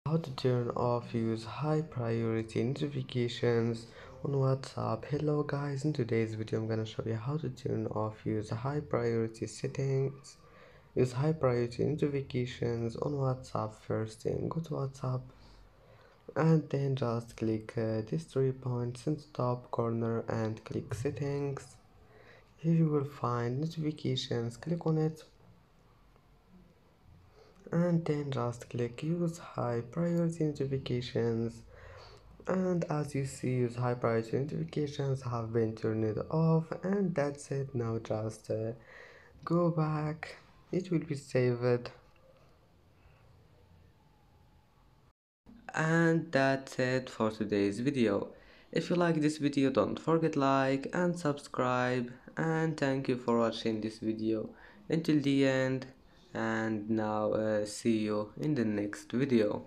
How to turn off use high priority notifications on WhatsApp. Hello guys, in today's video I'm gonna show you how to turn off use high priority settings, use high priority notifications on WhatsApp. First thing, go to WhatsApp and then just click these 3 points in the top corner and click settings. Here you will find notifications, click on it and then just click use high priority notifications, and as you see use high priority notifications have been turned off, and that's it. Now just go back, it will be saved, and that's it for today's video. If you like this video, don't forget like and subscribe, and thank you for watching this video until the end. And now see you in the next video.